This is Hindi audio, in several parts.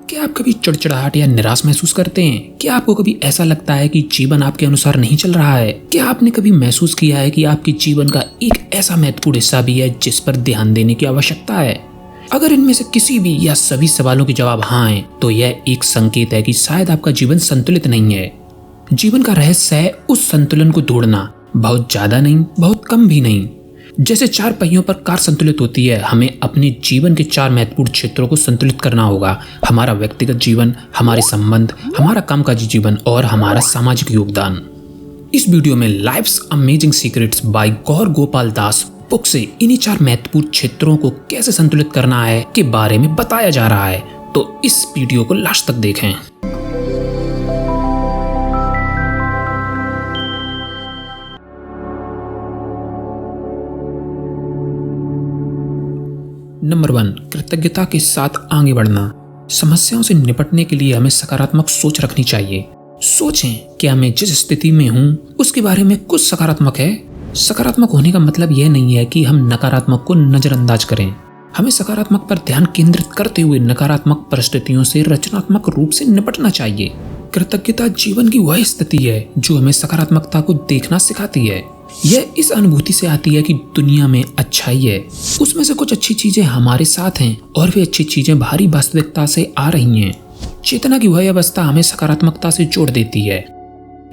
क्या आप कभी चिड़चिड़ाहट या निराश महसूस करते हैं? क्या आपको कभी ऐसा लगता है कि जीवन आपके अनुसार नहीं चल रहा है? क्या आपने कभी महसूस किया है कि आपके जीवन का एक ऐसा महत्वपूर्ण हिस्सा भी है जिस पर ध्यान देने की आवश्यकता है? अगर इनमें से किसी भी या सभी सवालों के जवाब हाँ है, तो यह एक संकेत है कि शायद आपका जीवन संतुलित नहीं है। जीवन का रहस्य है उस संतुलन को ढूंढना, बहुत ज्यादा नहीं, बहुत कम भी नहीं। जैसे 4 पहियों पर कार संतुलित होती है, हमें अपने जीवन के 4 महत्वपूर्ण क्षेत्रों को संतुलित करना होगा। हमारा व्यक्तिगत जीवन, हमारे संबंध, हमारा कामकाजी जीवन और हमारा सामाजिक योगदान। इस वीडियो में लाइफ्स अमेजिंग सीक्रेट्स बाय गौर गोपाल दास बुक से इन्हीं 4 महत्वपूर्ण क्षेत्रों को कैसे संतुलित करना है के बारे में बताया जा रहा है, तो इस वीडियो को लास्ट तक देखें। नंबर 1, कृतज्ञता के साथ आगे बढ़ना। समस्याओं से निपटने के लिए हमें सकारात्मक सोच रखनी चाहिए। सोचें, क्या मैं जिस स्थिति में हूँ उसके बारे में कुछ सकारात्मक है? सकारात्मक होने का मतलब यह नहीं है कि हम नकारात्मक को नजरअंदाज करें। हमें सकारात्मक पर ध्यान केंद्रित करते हुए नकारात्मक परिस्थितियों से रचनात्मक रूप से निपटना चाहिए। कृतज्ञता जीवन की वह स्थिति है जो हमें सकारात्मकता को देखना सिखाती है। यह इस अनुभूति से आती है कि दुनिया में अच्छाई है, उसमें से कुछ अच्छी चीजें हमारे साथ हैं और वे अच्छी चीजें बाहरी वास्तविकता से आ रही हैं। चेतना की वह अवस्था हमें सकारात्मकता से जोड़ देती है।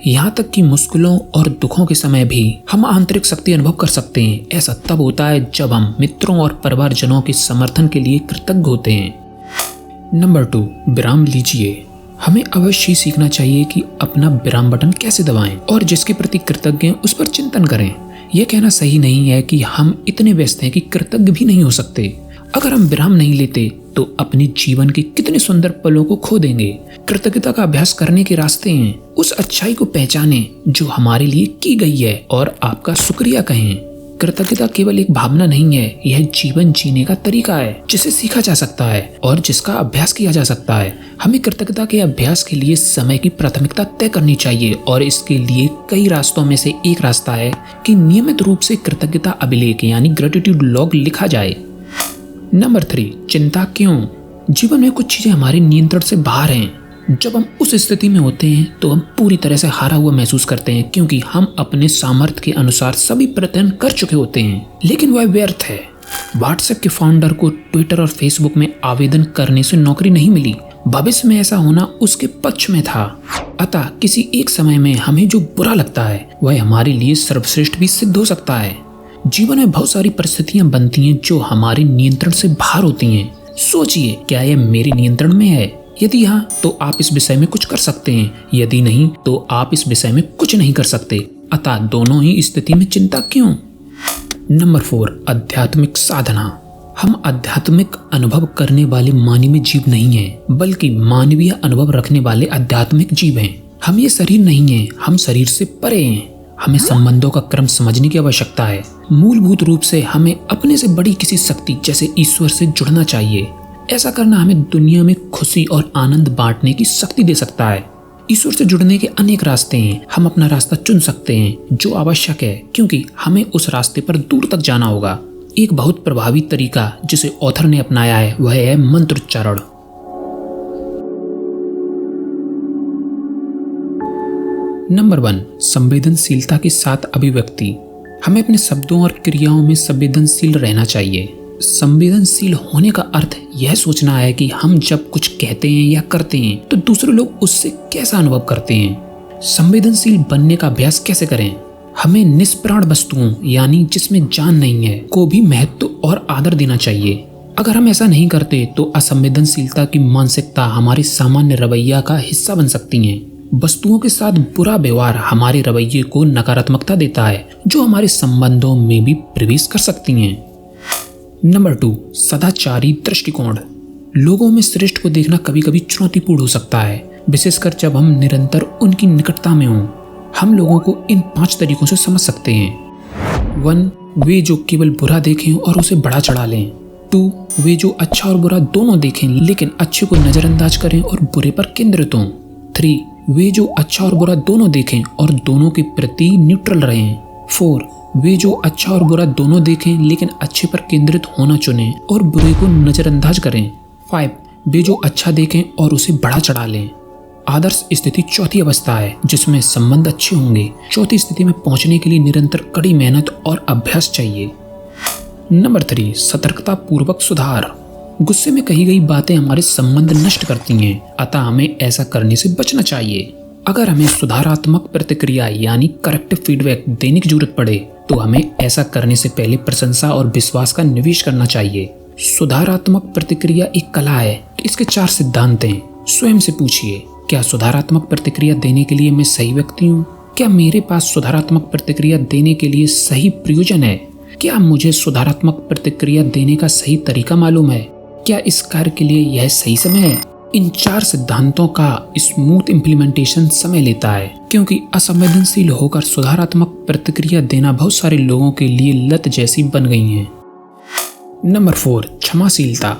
यहाँ तक कि मुश्किलों और दुखों के समय भी हम आंतरिक शक्ति अनुभव कर सकते हैं। ऐसा तब होता है जब हम मित्रों और परिवारजनों के समर्थन के लिए कृतज्ञ होते हैं। नंबर 2, विराम लीजिए। हमें अवश्य ही सीखना चाहिए कि अपना विराम बटन कैसे दबाएं और जिसके प्रति कृतज्ञ हैं उस पर चिंतन करें। यह कहना सही नहीं है कि हम इतने व्यस्त हैं कि कृतज्ञ भी नहीं हो सकते। अगर हम विराम नहीं लेते तो अपने जीवन के कितने सुंदर पलों को खो देंगे। कृतज्ञता का अभ्यास करने के रास्ते हैं। उस अच्छाई को पहचानें जो हमारे लिए की गई है और आपका शुक्रिया कहें। कृतज्ञता केवल एक भावना नहीं है, यह जीवन जीने का तरीका है जिसे सीखा जा सकता है और जिसका अभ्यास किया जा सकता है। हमें कृतज्ञता के अभ्यास के लिए समय की प्राथमिकता तय करनी चाहिए और इसके लिए कई रास्तों में से एक रास्ता है कि नियमित रूप से कृतज्ञता अभिलेख यानी ग्रेटिट्यूड लॉग लिखा जाए। नंबर 3, चिंता क्यों? जीवन में कुछ चीजें हमारे नियंत्रण से बाहर हैं। जब हम उस स्थिति में होते हैं तो हम पूरी तरह से हारा हुआ महसूस करते हैं क्योंकि हम अपने सामर्थ्य के अनुसार सभी प्रयत्न कर चुके होते हैं, लेकिन वह व्यर्थ है। व्हाट्सएप के फाउंडर को ट्विटर और फेसबुक में आवेदन करने से नौकरी नहीं मिली। भविष्य में ऐसा होना उसके पक्ष में था। अतः किसी एक समय में हमें जो बुरा लगता है वह हमारे लिए सर्वश्रेष्ठ भी सिद्ध हो सकता है। जीवन में बहुत सारी परिस्थितियां बनती हैं जो हमारे नियंत्रण से बाहर होती हैं। सोचिए, क्या यह मेरे नियंत्रण में है? यदि हाँ, तो आप इस विषय में कुछ कर सकते हैं, यदि नहीं तो आप इस विषय में कुछ नहीं कर सकते। अतः दोनों ही स्थिति में चिंता क्यों? नंबर 4, आध्यात्मिक साधना। हम आध्यात्मिक अनुभव करने वाले मानवीय जीव नहीं हैं, बल्कि मानवीय अनुभव रखने वाले आध्यात्मिक जीव हैं। हम ये शरीर नहीं हैं, हम शरीर से परे हैं। हमें संबंधों का क्रम समझने की आवश्यकता है। मूलभूत रूप से हमें अपने से बड़ी किसी शक्ति जैसे ईश्वर से जुड़ना चाहिए। ऐसा करना हमें दुनिया में खुशी और आनंद बांटने की शक्ति दे सकता है। ईश्वर से जुड़ने के अनेक रास्ते हैं। हम अपना रास्ता चुन सकते हैं जो आवश्यक है, क्योंकि हमें उस रास्ते पर दूर तक जाना होगा। एक बहुत प्रभावी तरीका जिसे ऑथर ने अपनाया है वह है मंत्रोच्चारण। नंबर 1, संवेदनशीलता के साथ अभिव्यक्ति। हमें अपने शब्दों और क्रियाओं में संवेदनशील रहना चाहिए। संवेदनशील होने का अर्थ यह सोचना है कि हम जब कुछ कहते हैं या करते हैं तो दूसरे लोग उससे कैसा अनुभव करते हैं। संवेदनशील बनने का अभ्यास कैसे करें? हमें निष्प्राण वस्तुओं यानी जिसमें जान नहीं है को भी महत्व और आदर देना चाहिए। अगर हम ऐसा नहीं करते तो असंवेदनशीलता की मानसिकता हमारे सामान्य रवैया का हिस्सा बन सकती है। वस्तुओं के साथ बुरा व्यवहार हमारे रवैये को नकारात्मकता देता है जो हमारे संबंधों में भी प्रवेश कर सकती हैं। नंबर 2, सदाचारी दृष्टिकोण। लोगों में श्रेष्ठ को देखना कभी कभी चुनौतीपूर्ण हो सकता है, विशेषकर जब हम निरंतर उनकी निकटता में हों। हम लोगों को इन 5 तरीकों से समझ सकते हैं। 1, वे जो केवल बुरा देखें और उसे बढ़ा चढ़ा लें। 2, वे जो अच्छा और बुरा दोनों देखें लेकिन अच्छे को नजरअंदाज करें और बुरे पर केंद्रित हों। 3, वे जो अच्छा और बुरा दोनों देखें और दोनों के प्रति न्यूट्रल रहें। 4, वे जो अच्छा और बुरा दोनों देखें लेकिन अच्छे पर केंद्रित होना चुनें और बुरे को नजरअंदाज करें। 5, वे जो अच्छा देखें और उसे बढ़ा चढ़ा लें। आदर्श स्थिति चौथी अवस्था है जिसमें संबंध अच्छे होंगे। चौथी स्थिति में पहुंचने के लिए निरंतर कड़ी मेहनत और अभ्यास चाहिए। नंबर 3, सतर्कता पूर्वक सुधार। गुस्से में कही गई बातें हमारे संबंध नष्ट करती हैं, अतः हमें ऐसा करने से बचना चाहिए। अगर हमें सुधारात्मक प्रतिक्रिया यानी करेक्टिव फीडबैक देने की जरूरत पड़े तो हमें ऐसा करने से पहले प्रशंसा और विश्वास का निवेश करना चाहिए। सुधारात्मक प्रतिक्रिया एक कला है। इसके 4 सिद्धांत हैं। स्वयं से पूछिए, क्या सुधारात्मक प्रतिक्रिया देने के लिए मैं सही व्यक्ति हूँ? क्या मेरे पास सुधारात्मक प्रतिक्रिया देने के लिए सही प्रयोजन है? क्या मुझे सुधारात्मक प्रतिक्रिया देने का सही तरीका मालूम है? क्या इस कार्य के लिए यह सही समय है? इन 4 सिद्धांतों का स्मूथ इम्प्लीमेंटेशन समय लेता है, क्योंकि असंवेदनशील होकर सुधारात्मक प्रतिक्रिया देना बहुत सारे लोगों के लिए लत जैसी बन गई है। नंबर 4, क्षमाशीलता।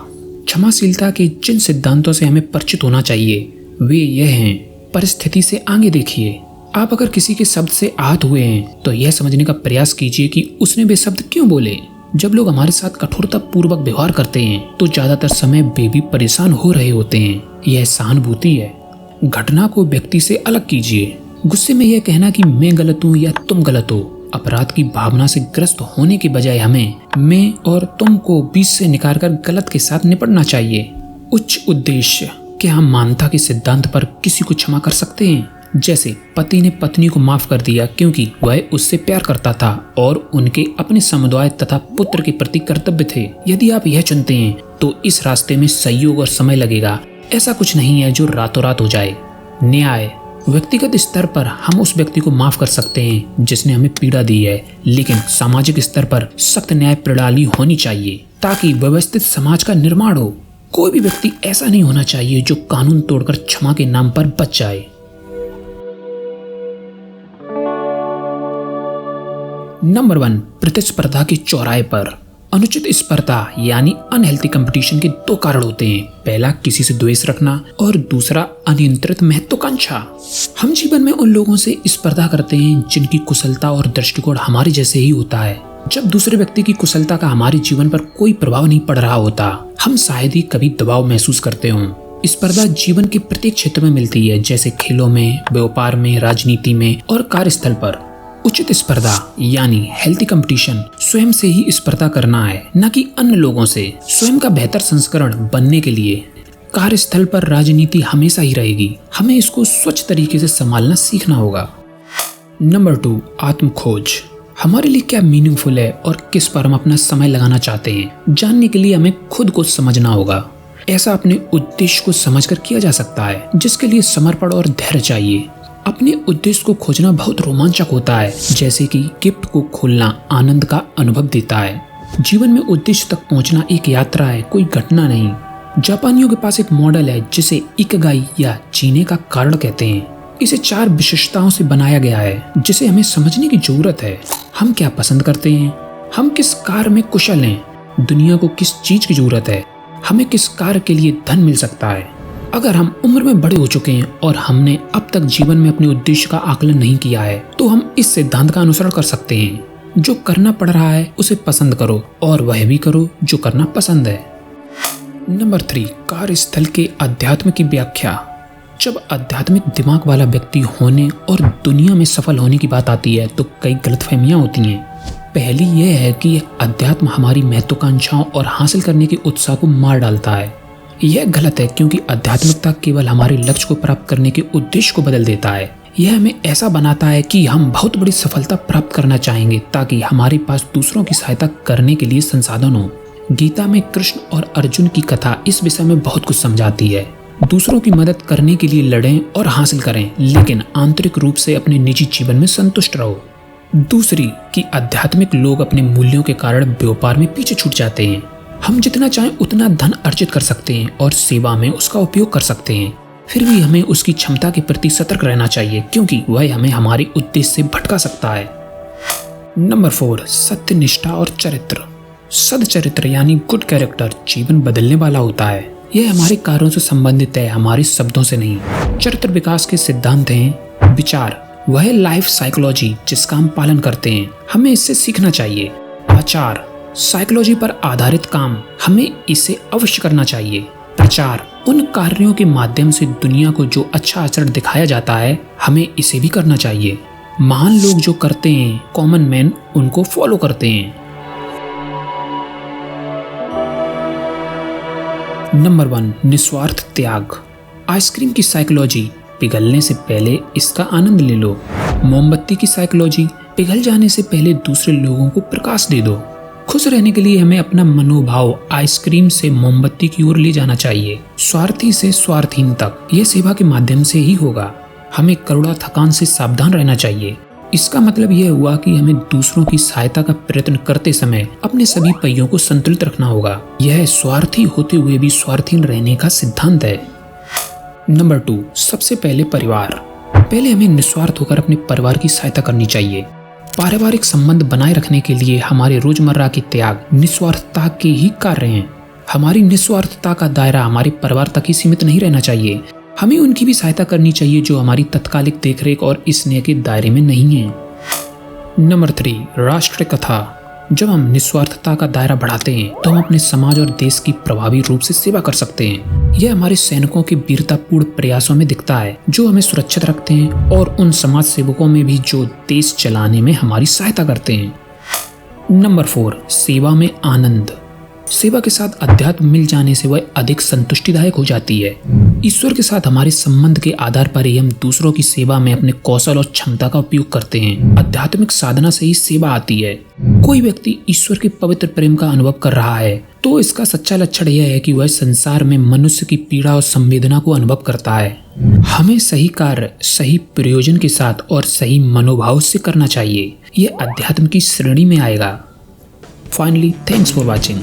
क्षमाशीलता के जिन सिद्धांतों से हमें परिचित होना चाहिए वे यह हैं। परिस्थिति से आगे देखिए। आप अगर किसी के शब्द से आहत हुए हैं तो यह समझने का प्रयास कीजिए कि उसने वे शब्द क्यों बोले। जब लोग हमारे साथ कठोरता पूर्वक व्यवहार करते हैं तो ज्यादातर समय वे भी परेशान हो रहे होते हैं। यह सहानुभूति है। घटना को व्यक्ति से अलग कीजिए। गुस्से में यह कहना कि मैं गलत हूँ या तुम गलत हो, अपराध की भावना से ग्रस्त होने के बजाय हमें मैं और तुम को बीच से निकालकर गलत के साथ निपटना चाहिए। उच्च उद्देश्य। क्या हम मानवता के सिद्धांत पर किसी को क्षमा कर सकते हैं? जैसे पति ने पत्नी को माफ कर दिया क्योंकि वह उससे प्यार करता था और उनके अपने समुदाय तथा पुत्र के प्रति कर्तव्य थे। यदि आप यह चुनते हैं तो इस रास्ते में सहयोग और समय लगेगा। ऐसा कुछ नहीं है जो रातों रात हो जाए। न्याय। व्यक्तिगत स्तर पर हम उस व्यक्ति को माफ कर सकते हैं जिसने हमें पीड़ा दी है, लेकिन सामाजिक स्तर पर सख्त न्याय प्रणाली होनी चाहिए ताकि व्यवस्थित समाज का निर्माण हो। कोई भी व्यक्ति ऐसा नहीं होना चाहिए जो कानून तोड़कर क्षमा के नाम पर बच जाए। नंबर 1, प्रतिस्पर्धा के चौराहे पर। अनुचित स्पर्धा यानी अनहेल्थी कंपटीशन के 2 कारण होते हैं। पहला, किसी से द्वेष रखना और दूसरा, अनियंत्रित महत्वाकांक्षा। हम जीवन में उन लोगों से स्पर्धा करते हैं जिनकी कुशलता और दृष्टिकोण हमारे जैसे ही होता है। जब दूसरे व्यक्ति की कुशलता का हमारे जीवन पर कोई प्रभाव नहीं पड़ रहा होता, हम शायद ही कभी दबाव महसूस करते हों। स्पर्धा जीवन के प्रत्येक क्षेत्र में मिलती है, जैसे खेलों में, व्यापार में, राजनीति में और कार्यस्थल पर। उचित स्पर्धा यानी हेल्थी कंपटीशन स्वयं से ही स्पर्धा करना है, न कि अन्य लोगों से। स्वयं का बेहतर संस्करण बनने के लिए कार्यस्थल पर राजनीति हमेशा ही रहेगी। हमें इसको स्वच्छ तरीके से संभालना सीखना होगा। नंबर 2, आत्मखोज। हमारे लिए क्या मीनिंगफुल है और किस पर हम अपना समय लगाना चाहते हैं, जानने के लिए हमें खुद को समझना होगा। ऐसा अपने उद्देश्य को समझकर किया जा सकता है, जिसके लिए समर्पण और धैर्य चाहिए। अपने उद्देश्य को खोजना बहुत रोमांचक होता है, जैसे कि गिफ्ट को खोलना आनंद का अनुभव देता है। जीवन में उद्देश्य तक पहुंचना एक यात्रा है, कोई घटना नहीं। जापानियों के पास एक मॉडल है जिसे इकिगाई या जीने का कारण कहते हैं। इसे 4 विशेषताओं से बनाया गया है जिसे हमें समझने की जरूरत है। हम क्या पसंद करते हैं, हम किस कार्य में कुशल हैं, दुनिया को किस चीज की जरूरत है, हमें किस कार्य के लिए धन मिल सकता है। अगर हम उम्र में बड़े हो चुके हैं और हमने अब तक जीवन में अपने उद्देश्य का आकलन नहीं किया है तो हम इस सिद्धांत का अनुसरण कर सकते हैं। जो करना पड़ रहा है उसे पसंद करो और वह भी करो जो करना पसंद है। नंबर 3, कार्यस्थल के अध्यात्म की व्याख्या। जब आध्यात्मिक दिमाग वाला व्यक्ति होने और दुनिया में सफल होने की बात आती है तो कई गलतफहमियां होती हैं। पहली यह है कि अध्यात्म हमारी महत्वाकांक्षाओं और हासिल करने के उत्साह को मार डालता है। यह गलत है, क्योंकि आध्यात्मिकता केवल हमारे लक्ष्य को प्राप्त करने के उद्देश्य को बदल देता है। यह हमें ऐसा बनाता है कि हम बहुत बड़ी सफलता प्राप्त करना चाहेंगे ताकि हमारे पास दूसरों की सहायता करने के लिए संसाधन हो। गीता में कृष्ण और अर्जुन की कथा इस विषय में बहुत कुछ समझाती है। दूसरों की मदद करने के लिए लड़ें और हासिल करें, लेकिन आंतरिक रूप से अपने निजी जीवन में संतुष्ट रहो। दूसरी कि आध्यात्मिक लोग अपने मूल्यों के कारण व्यापार में पीछे छूट जाते हैं। हम जितना चाहें उतना धन अर्जित कर सकते हैं और सेवा में उसका उपयोग कर सकते हैं, फिर भी हमें उसकी क्षमता के प्रति सतर्क रहना चाहिए, क्योंकि वह हमें हमारे उद्देश्य से भटका सकता है। नंबर 4, सत्य, निष्ठा और चरित्र। सदचरित्र यानी गुड कैरेक्टर जीवन बदलने वाला होता है। यह हमारे कार्यों से संबंधित है, हमारे शब्दों से नहीं। चरित्र विकास के सिद्धांत हैं विचार, वह लाइफ साइकोलॉजी जिसका हम पालन करते हैं, हमें इससे सीखना चाहिए। आचार, साइकोलॉजी पर आधारित काम, हमें इसे अवश्य करना चाहिए। प्रचार, उन कार्यों के माध्यम से दुनिया को जो अच्छा आचरण दिखाया जाता है, हमें इसे भी करना चाहिए। महान लोग जो करते हैं, कॉमन मैन उनको फॉलो करते हैं। नंबर 1, निस्वार्थ त्याग। आइसक्रीम की साइकोलॉजी, पिघलने से पहले इसका आनंद ले लो। मोमबत्ती की साइकोलॉजी, पिघल जाने से पहले दूसरे लोगों को प्रकाश दे दो। खुश रहने के लिए हमें अपना मनोभाव आइसक्रीम से मोमबत्ती की ओर ले जाना चाहिए। स्वार्थी से स्वार्थहीन तक यह सेवा के माध्यम से ही होगा। हमें करुणा थकान से सावधान रहना चाहिए। इसका मतलब यह हुआ कि हमें दूसरों की सहायता का प्रयत्न करते समय अपने सभी पहियों को संतुलित रखना होगा। यह स्वार्थी होते हुए भी स्वार्थहीन रहने का सिद्धांत है। नंबर 2, सबसे पहले परिवार। पहले हमें निस्वार्थ होकर अपने परिवार की सहायता करनी चाहिए। पारिवारिक संबंध बनाए रखने के लिए हमारे रोजमर्रा के त्याग निस्वार्थता के ही कार्य हैं। हमारी निस्वार्थता का दायरा हमारे परिवार तक ही सीमित नहीं रहना चाहिए। हमें उनकी भी सहायता करनी चाहिए जो हमारी तत्कालिक देखरेख और स्नेह के दायरे में नहीं है। नंबर 3, राष्ट्र कथा। जब हम निस्वार्थता का दायरा बढ़ाते हैं तो हम अपने समाज और देश की प्रभावी रूप से सेवा कर सकते हैं। यह हमारे सैनिकों के वीरतापूर्ण प्रयासों में दिखता है जो हमें सुरक्षित रखते हैं, और उन समाज सेवकों में भी जो देश चलाने में हमारी सहायता करते हैं। नंबर 4, सेवा में आनंद। सेवा के साथ अध्यात्म मिल जाने से वह अधिक संतुष्टिदायक हो जाती है। ईश्वर के साथ हमारे संबंध के आधार पर ही हम दूसरों की सेवा में अपने कौशल और क्षमता का उपयोग करते हैं। आध्यात्मिक साधना से ही सेवा आती है। कोई व्यक्ति ईश्वर के पवित्र प्रेम का अनुभव कर रहा है तो इसका सच्चा लक्षण यह है कि वह संसार में मनुष्य की पीड़ा और संवेदना को अनुभव करता है। हमें सही कार्य सही प्रयोजन के साथ और सही मनोभाव से करना चाहिए। यह अध्यात्म की श्रेणी में आएगा। Finally, thanks for watching.